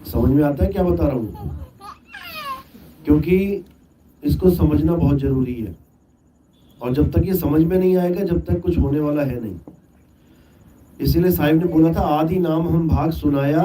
समझ में आता है क्या बता रहा हूँ? क्योंकि इसको समझना बहुत जरूरी है, और जब तक ये समझ में नहीं आएगा जब तक कुछ होने वाला है नहीं। इसीलिए साहिब ने बोला था, आदि नाम हम भाग सुनाया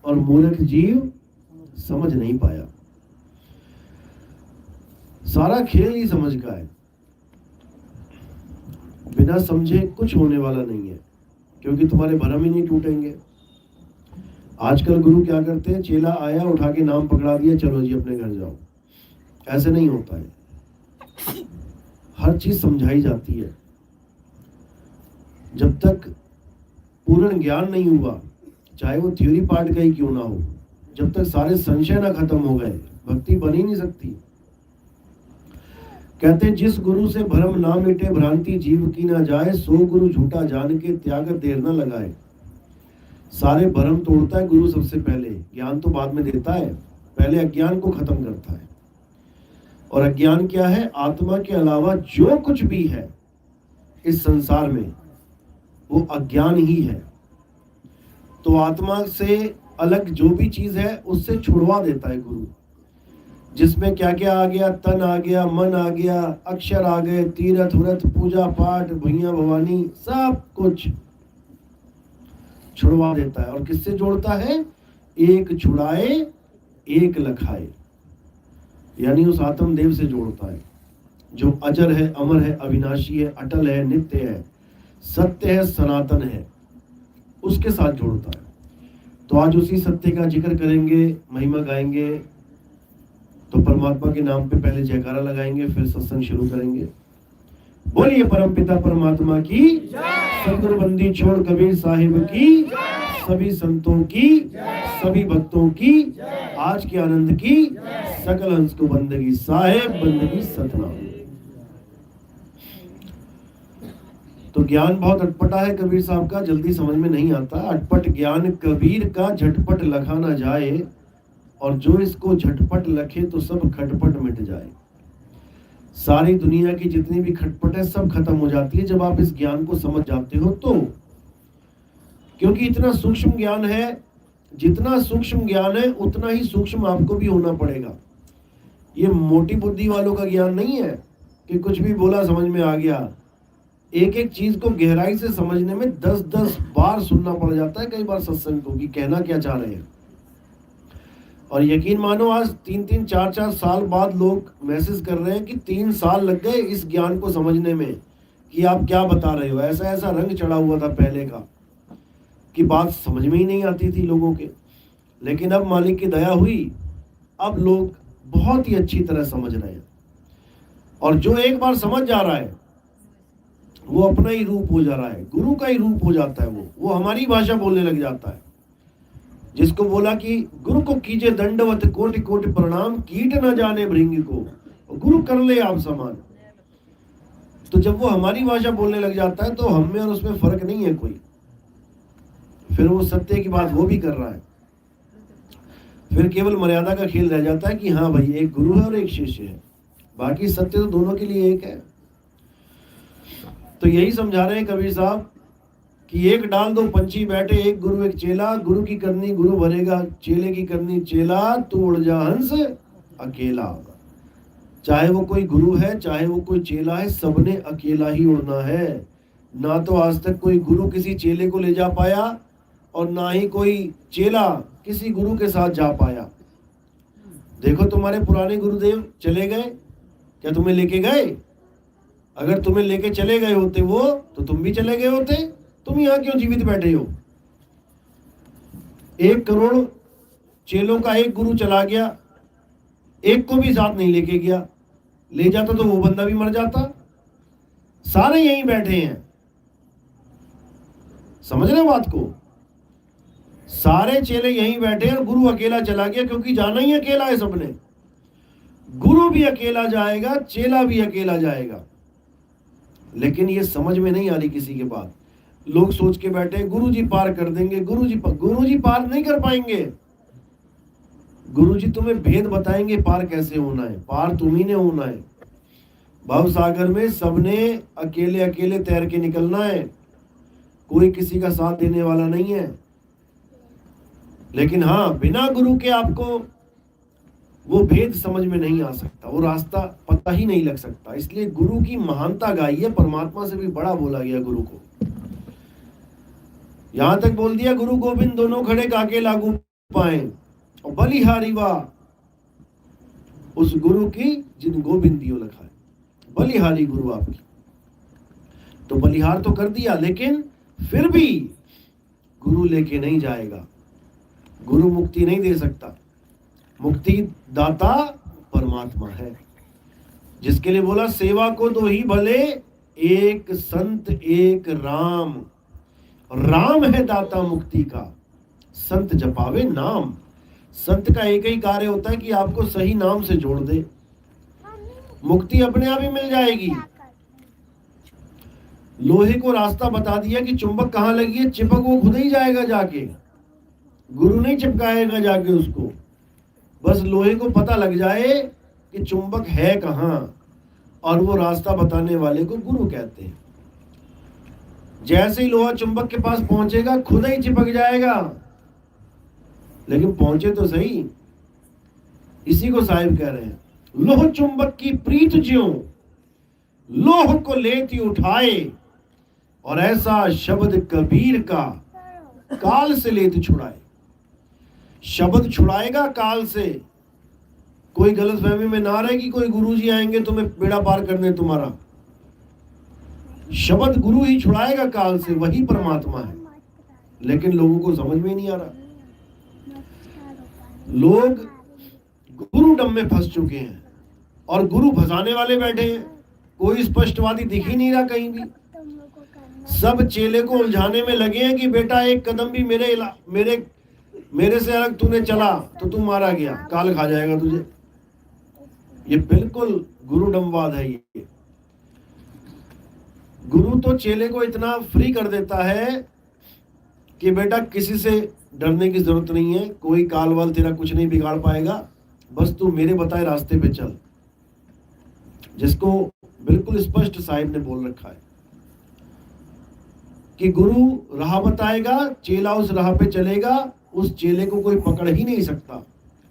और मूर्ख जीव समझ नहीं पाया। सारा खेल ही समझ का है, बिना समझे कुछ होने वाला नहीं है, क्योंकि तुम्हारे भरम ही नहीं टूटेंगे। आजकल गुरु क्या करते हैं, चेला आया उठा के नाम पकड़ा दिया, चलो जी अपने घर जाओ। ऐसे नहीं होता है, हर चीज समझाई जाती है। जब तक पूर्ण ज्ञान नहीं हुआ, चाहे वो थ्योरी पार्ट का ही क्यों ना हो, जब तक सारे संशय ना खत्म हो गए, भक्ति बन ही नहीं सकती। कहते हैं, जिस गुरु से भ्रम ना मिटे भ्रांति जीव की ना जाए, सो गुरु झूठा जान के त्याग देर न लगाए। सारे भ्रम तोड़ता है गुरु सबसे पहले, ज्ञान तो बाद में देता है, पहले अज्ञान को खत्म करता है। और अज्ञान क्या है? आत्मा के अलावा जो कुछ भी है इस संसार में वो अज्ञान ही है। तो आत्मा से अलग जो भी चीज है उससे छुड़वा देता है गुरु। जिसमें क्या क्या आ गया, तन आ गया, मन आ गया, अक्षर आ गए, तीर्थ व्रत पूजा पाठ भैया भवानी सब कुछ छुड़वा देता है। और किससे जोड़ता है? एक छुड़ाए एक लखाए, यानी उस आत्मदेव से जोड़ता है जो अजर है, अमर है, अविनाशी है, अटल है, नित्य है, सत्य है, सनातन है, उसके साथ जोड़ता है। तो आज उसी सत्य का जिक्र करेंगे, महिमा गाएंगे। तो परमात्मा के नाम पे पहले जयकारा लगाएंगे, फिर सत्संग शुरू करेंगे। बोलिए परमपिता परमात्मा की, सदगुरु बंदी छोड़ कबीर साहिब की, सभी संतों की, सभी भक्तों की, आज के आनंद की, सकल हंस को बंदगी साहेब, बंदगी सतनाम। तो ज्ञान बहुत अटपटा है कबीर साहब का, जल्दी समझ में नहीं आता। अटपट ज्ञान कबीर का झटपट लखा ना जाए, और जो इसको झटपट लखे तो सब खटपट मिट जाए। सारी दुनिया की जितनी भी खटपट है सब खत्म हो जाती है जब आप इस ज्ञान को समझ जाते हो तो। क्योंकि इतना सूक्ष्म ज्ञान है, जितना सूक्ष्म ज्ञान है उतना ही सूक्ष्म आपको भी होना पड़ेगा। ये मोटी बुद्धि वालों का ज्ञान नहीं है कि कुछ भी बोला समझ में आ गया। एक एक चीज को गहराई से समझने में 10-10 बार सुनना पड़ जाता है कई बार सत्संग को, कि कहना क्या चाह रहे हैं। और यकीन मानो आज 3-3, 4-4 साल बाद लोग मैसेज कर रहे हैं कि 3 साल लग गए इस ज्ञान को समझने में, कि आप क्या बता रहे हो। ऐसा ऐसा रंग चढ़ा हुआ था पहले का कि बात समझ में ही नहीं आती थी लोगों के। लेकिन अब मालिक की दया हुई, अब लोग बहुत ही अच्छी तरह समझ रहे हैं। और जो एक बार समझ जा रहा है वो अपना ही रूप हो जा रहा है, गुरु का ही रूप हो जाता है। वो हमारी भाषा बोलने लग जाता है। जिसको बोला कि गुरु को कीजिए दंडवत कोटि कोटि प्रणाम, कीट न जाने भृंग को, गुरु कर ले आप समान। तो जब वो हमारी भाषा बोलने लग जाता है तो हम में और उसमें फर्क नहीं है कोई। फिर वो सत्य की बात वो भी कर रहा है। फिर केवल मर्यादा का खेल रह जाता है कि हाँ भाई एक गुरु है और एक शिष्य है, बाकी सत्य तो दोनों के लिए एक है। तो यही समझा रहे हैं कबीर साहब कि एक डाल दो पंछी बैठे, एक गुरु एक चेला, गुरु की करनी गुरु भरेगा, चेले की करनी चेला, तू उड़ जा हंस अकेला। चाहे वो कोई गुरु है चाहे वो कोई चेला है, सबने अकेला ही उड़ना है। ना तो आज तक कोई गुरु किसी चेले को ले जा पाया और ना ही कोई चेला किसी गुरु के साथ जा पाया। देखो तुम्हारे पुराने गुरुदेव चले गए, क्या तुम्हें लेके गए? अगर तुम्हें लेके चले गए होते वो, तो तुम भी चले गए होते। तुम यहाँ क्यों जीवित बैठे हो? 1 करोड़ चेलों का एक गुरु चला गया, एक को भी साथ नहीं लेके गया। ले जाता तो वो बंदा भी मर जाता। सारे यहीं बैठे हैं, समझ रहे बात को? सारे चेले यहीं बैठे हैं और गुरु अकेला चला गया, क्योंकि जाना ही अकेला है सबने। गुरु भी अकेला जाएगा, चेला भी अकेला जाएगा। लेकिन ये समझ में नहीं आ रही किसी के बात। लोग सोच के बैठे गुरुजी पार कर देंगे, गुरुजी पार नहीं कर पाएंगे। गुरुजी तुम्हें भेद बताएंगे पार कैसे होना है। पार तुम्ही ने होना है। भव सागर में सबने अकेले अकेले तैर के निकलना है, कोई किसी का साथ देने वाला नहीं है। लेकिन हाँ, बिना गुरु के आपको वो भेद समझ में नहीं आ सकता, वो रास्ता पता ही नहीं लग सकता। इसलिए गुरु की महानता गाई है, परमात्मा से भी बड़ा बोला गया गुरु को। यहां तक बोल दिया, गुरु गोविंद दोनों खड़े काके लागू पाए, और बलिहारी वाह उस गुरु की जिन गोविंदियों लिखा है। बलिहारी गुरु आपकी, तो बलिहार तो कर दिया, लेकिन फिर भी गुरु लेके नहीं जाएगा। गुरु मुक्ति नहीं दे सकता, मुक्ति दाता परमात्मा है, जिसके लिए बोला सेवा को दो ही भले, एक संत एक राम। राम है दाता मुक्ति का, संत जपावे नाम। संत का एक ही कार्य होता है कि आपको सही नाम से जोड़ दे, मुक्ति अपने आप ही मिल जाएगी। लोहे को रास्ता बता दिया कि चुंबक कहाँ लगी है, चिपक वो खुद ही जाएगा जाके, गुरु नहीं चिपकाएगा जाके उसको। बस लोहे को पता लग जाए कि चुंबक है कहाँ, और वो रास्ता बताने वाले को गुरु कहते हैं। जैसे ही लोहा चुंबक के पास पहुंचेगा खुद ही चिपक जाएगा, लेकिन पहुंचे तो सही। इसी को साहिब कह रहे हैं, लोह चुंबक की प्रीत ज्यों लोह को लेती उठाए, और ऐसा शब्द कबीर का काल से लेती छुड़ाए। शब्द छुड़ाएगा काल से। कोई गलतफहमी में ना रहे कि कोई गुरुजी आएंगे तुम्हें बेड़ा पार करने तुम्हारा। शब्द गुरु ही छुड़ाएगा काल से, वही परमात्मा है। लेकिन लोगों को समझ में नहीं आ रहा, लोग गुरु डम में फंस चुके हैं और गुरु फंसाने वाले बैठे हैं। कोई स्पष्टवादी दिख ही नहीं रहा कहीं भी, सब चेले को उलझाने में लगे हैं कि बेटा एक कदम भी मेरे से अलग तूने चला तो तू मारा गया, काल खा जाएगा तुझे। ये बिल्कुल गुरुडमवाद है। ये गुरु तो चेले को इतना फ्री कर देता है कि बेटा किसी से डरने की जरूरत नहीं है, कोई काल वाल तेरा कुछ नहीं बिगाड़ पाएगा, बस तू मेरे बताए रास्ते पे चल। जिसको बिल्कुल स्पष्ट साहिब ने बोल रखा है कि गुरु राह बताएगा, चेला उस राह पे चलेगा, उस चेले को कोई पकड़ ही नहीं सकता।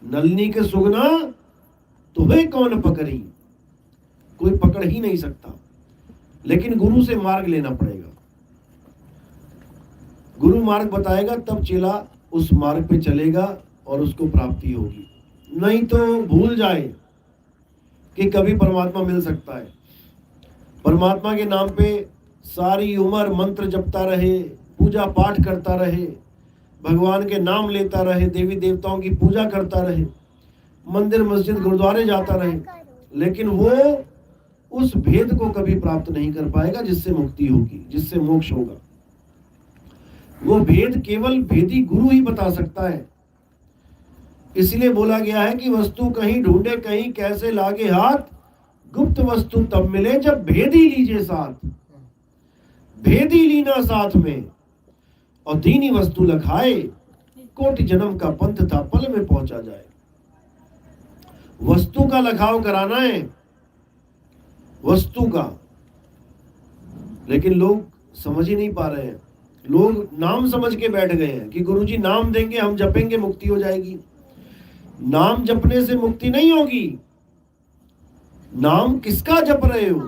नलनी के सुगना तुम्हें कौन पकड़ी, कोई पकड़ ही नहीं सकता। लेकिन गुरु से मार्ग लेना पड़ेगा, गुरु मार्ग बताएगा तब चेला उस मार्ग पे चलेगा और उसको प्राप्ति होगी। नहीं तो भूल जाए कि कभी परमात्मा मिल सकता है। परमात्मा के नाम पे सारी उम्र मंत्र जपता रहे, पूजा पाठ करता रहे, भगवान के नाम लेता रहे, देवी देवताओं की पूजा करता रहे, मंदिर मस्जिद गुरुद्वारे जाता रहे, लेकिन वो उस भेद को कभी प्राप्त नहीं कर पाएगा जिससे मुक्ति होगी, जिससे मोक्ष होगा। वो भेद केवल भेदी गुरु ही बता सकता है। इसलिए बोला गया है कि वस्तु कहीं ढूंढे कहीं कैसे लागे हाथ, गुप्त वस्तु तब मिले जब भेदी लीजिए साथ। भेदी लीना साथ में और दीनी वस्तु लखाए, कोटि जन्म का पंथ था पल में पहुंचा जाए। वस्तु का लखाव कराना है, वस्तु का, लेकिन लोग समझ ही नहीं पा रहे हैं। लोग नाम समझ के बैठ गए हैं कि गुरुजी नाम देंगे हम जपेंगे मुक्ति हो जाएगी। नाम जपने से मुक्ति नहीं होगी। नाम किसका जप रहे हो,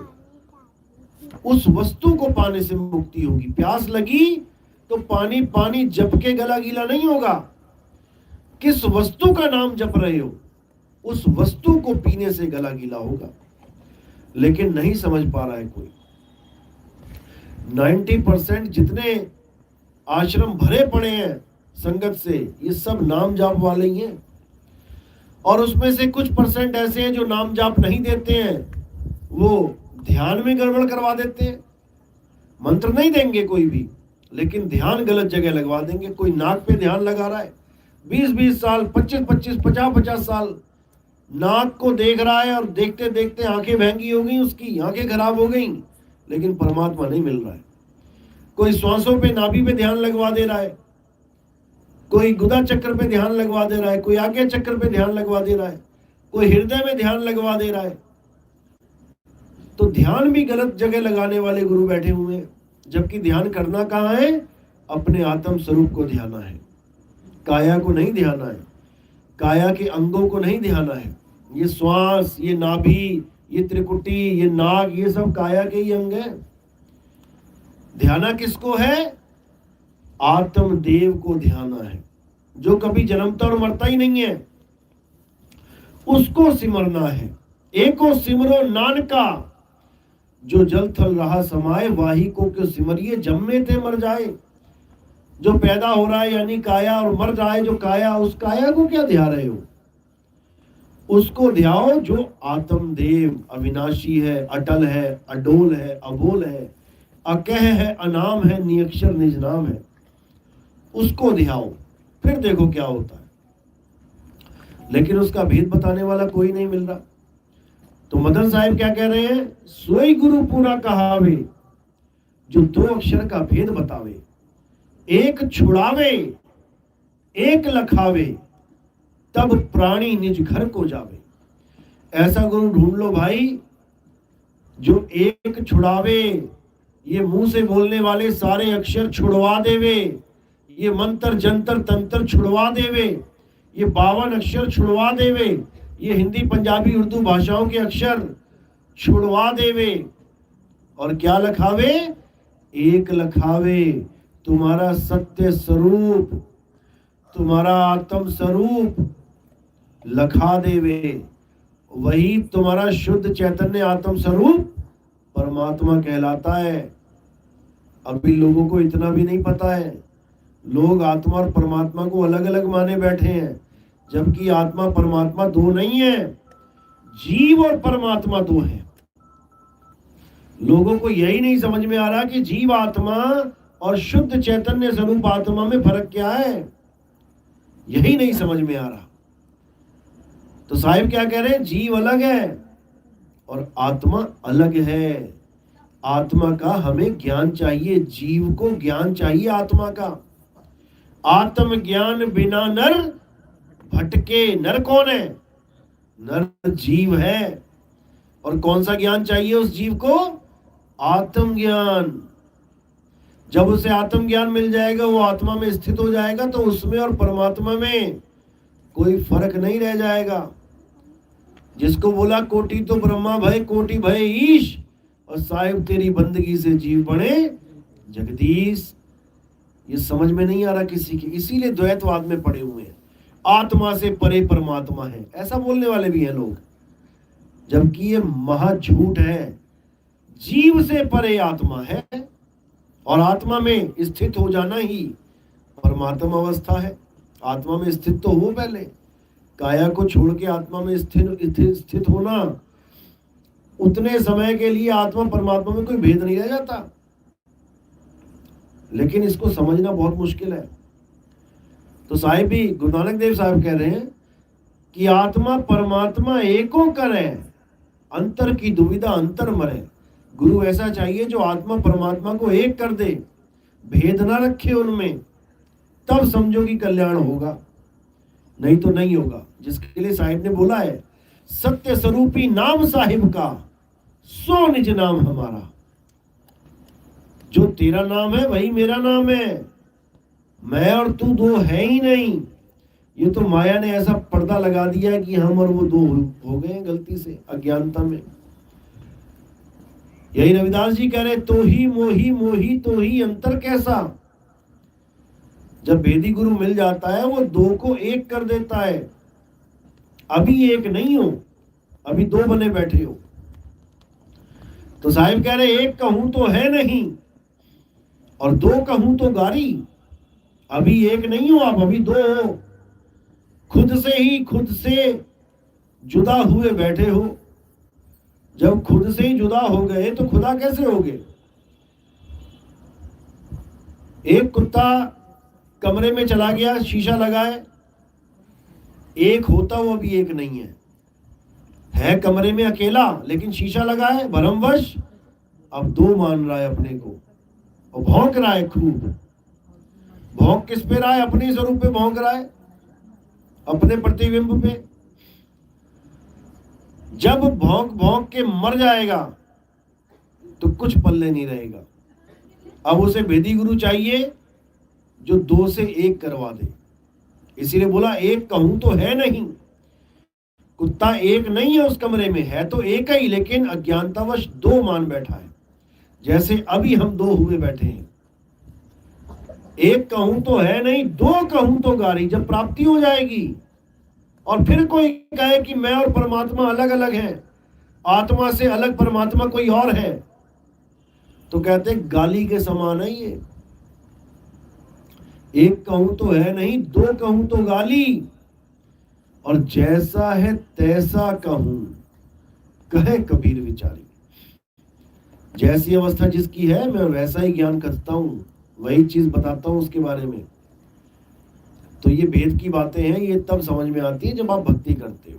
उस वस्तु को पाने से मुक्ति होगी। प्यास लगी तो पानी पानी जप के गला गीला नहीं होगा। किस वस्तु का नाम जप रहे हो, उस वस्तु को पीने से गला गीला होगा। लेकिन नहीं समझ पा रहा है कोई। 90% जितने आश्रम भरे पड़े हैं संगत से, ये सब नाम जाप वाले ही हैं। और उसमें से कुछ % ऐसे हैं जो नाम जाप नहीं देते हैं, वो ध्यान में गड़बड़ करवा देते हैं। मंत्र नहीं देंगे कोई भी, लेकिन ध्यान गलत जगह लगवा देंगे। कोई नाक पे ध्यान लगा रहा है 20-20 साल, 25-25, 50-50 साल नाक को देख रहा है, और देखते देखते आंखें महंगी हो गई, उसकी आंखें खराब हो गई, लेकिन परमात्मा नहीं मिल रहा है। कोई श्वासों पे, नाभि पे ध्यान लगवा दे रहा है, कोई गुदा चक्र पे ध्यान लगवा दे रहा है, कोई आज्ञा चक्र पे ध्यान लगवा दे रहा है, कोई हृदय में ध्यान लगवा दे रहा है। तो ध्यान भी गलत जगह लगाने वाले गुरु बैठे हुए हैं। जबकि ध्यान करना कहाँ है, अपने आत्म स्वरूप को ध्याना है। काया को नहीं ध्याना है, काया के अंगों को नहीं ध्याना है। ये श्वास, ये नाभि, ये त्रिकुटी, ये नाग, ये सब काया के ही अंग है। ध्याना किसको है? आत्मदेव को ध्याना है, जो कभी जन्मता और मरता ही नहीं है, उसको सिमरना है। एको सिमरो नानका, जो जल थल रहा समाये, वाही को क्यों सिमरिए, जम्मे थे मर जाए। जो पैदा हो रहा है यानी काया, और मर रहा है जो काया, उस काया को क्या ध्या रहे हो? उसको ध्याओ जो आत्मदेव अविनाशी है, अटल है, अडोल है, अबोल है, अकह है, अनाम है, नियक्षर निज नाम है। उसको ध्याओ, फिर देखो क्या होता है। लेकिन उसका भेद बताने वाला कोई नहीं मिल रहा। तो मदन साहब क्या कह रहे हैं? सोई गुरु पूरा कहावे, जो दो अक्षर का भेद बतावे, एक छुड़ावे एक लखावे, तब प्राणी निज घर को जावे। ऐसा गुरु ढूंढ लो भाई, जो एक छुड़ावे, ये मुंह से बोलने वाले सारे अक्षर छुड़वा देवे, ये मंत्र जंतर तंत्र छुड़वा देवे, ये 52 अक्षर छुड़वा देवे, ये हिंदी पंजाबी उर्दू भाषाओं के अक्षर छुड़वा देवे, और क्या लखावे? एक लखावे, तुम्हारा सत्य स्वरूप, तुम्हारा आत्म स्वरूप लखा देवे। वही तुम्हारा शुद्ध चैतन्य आत्म स्वरूप परमात्मा कहलाता है। अभी लोगों को इतना भी नहीं पता है। लोग आत्मा और परमात्मा को अलग अलग माने बैठे हैं, जबकि आत्मा परमात्मा दो नहीं है, जीव और परमात्मा दो है। लोगों को यही नहीं समझ में आ रहा कि जीव आत्मा और शुद्ध चैतन्य स्वरूप आत्मा में फर्क क्या है, यही नहीं समझ में आ रहा। तो साहिब क्या कह रहे हैं? जीव अलग है और आत्मा अलग है। आत्मा का हमें ज्ञान चाहिए, जीव को ज्ञान चाहिए आत्मा का। आत्म ज्ञान बिना नर भटके। नर कौन है? नर जीव है। और कौन सा ज्ञान चाहिए उस जीव को? आत्मज्ञान। जब उसे आत्मज्ञान मिल जाएगा, वो आत्मा में स्थित हो जाएगा, तो उसमें और परमात्मा में कोई फर्क नहीं रह जाएगा। जिसको बोला कोटि तो ब्रह्मा भय, कोटि भय ईश, और साहिब तेरी बंदगी से जीव बने जगदीश। ये समझ में नहीं आ रहा किसी की, इसीलिए द्वैतवाद में पड़े हुए हैं। आत्मा से परे परमात्मा है, ऐसा बोलने वाले भी हैं लोग, जबकि ये महा झूठ है। जीव से परे आत्मा है, और आत्मा में स्थित हो जाना ही परमात्मा अवस्था है। आत्मा में स्थित तो हो पहले, काया को छोड़ के आत्मा में स्थित होना, उतने समय के लिए आत्मा परमात्मा में कोई भेद नहीं रह जाता। लेकिन इसको समझना बहुत मुश्किल है। तो साहिब भी, गुरु नानक देव साहब कह रहे हैं कि आत्मा परमात्मा एको करे, अंतर की दुविधा अंतर मरे। गुरु ऐसा चाहिए जो आत्मा परमात्मा को एक कर दे, भेद ना रखे उनमें, तब समझो कि कल्याण होगा, नहीं तो नहीं होगा। जिसके लिए साहिब ने बोला है, सत्य स्वरूपी नाम साहिब का, सो निज नाम हमारा। जो तेरा नाम है वही मेरा नाम है। मैं और तू दो है ही नहीं। ये तो माया ने ऐसा पर्दा लगा दिया कि हम और वो दो हो गए गलती से, अज्ञानता में। यही रविदास जी कह रहे, तो ही मोही मोही तो ही अंतर कैसा। जब वेदी गुरु मिल जाता है, वो दो को एक कर देता है। अभी एक नहीं हो, अभी दो बने बैठे हो। तो साहिब कह रहे, एक कहूं तो है नहीं और दो कहूं तो गारी। अभी एक नहीं हो आप, अभी दो हो। खुद से ही खुद से जुदा हुए बैठे हो। जब खुद से ही जुदा हो गए तो खुदा कैसे होगे? एक कुत्ता कमरे में चला गया, शीशा लगाए, एक होता वो अभी एक नहीं है कमरे में अकेला, लेकिन शीशा लगाए भरमवश, अब दो मान रहा है अपने को और भौंक रहा है खूब। भौंक किस पे रहा है? अपने स्वरूप पे भौंक रहा है, अपने प्रतिबिंब पे। जब भौंक भौंक के मर जाएगा तो कुछ पल्ले नहीं रहेगा। अब उसे भेदी गुरु चाहिए जो दो से एक करवा दे। इसीलिए बोला एक कहूं तो है नहीं, कुत्ता एक नहीं है उस कमरे में, है तो एक ही, लेकिन अज्ञानतावश दो मान बैठा है, जैसे अभी हम दो हुए बैठे हैं। एक कहूं तो है नहीं, दो कहूं तो गारी। जब प्राप्ति हो जाएगी और फिर कोई कहे कि मैं और परमात्मा अलग अलग हैं, आत्मा से अलग परमात्मा कोई और है, तो कहते गाली के समान है ये। एक कहूं तो है नहीं, दो कहूं तो गाली, और जैसा है तैसा कहूं, कहे कबीर विचारी। जैसी अवस्था जिसकी है मैं वैसा ही ज्ञान करता हूं, वही चीज बताता हूं उसके बारे में। तो ये भेद की बातें हैं, ये तब समझ में आती है जब आप भक्ति करते हो।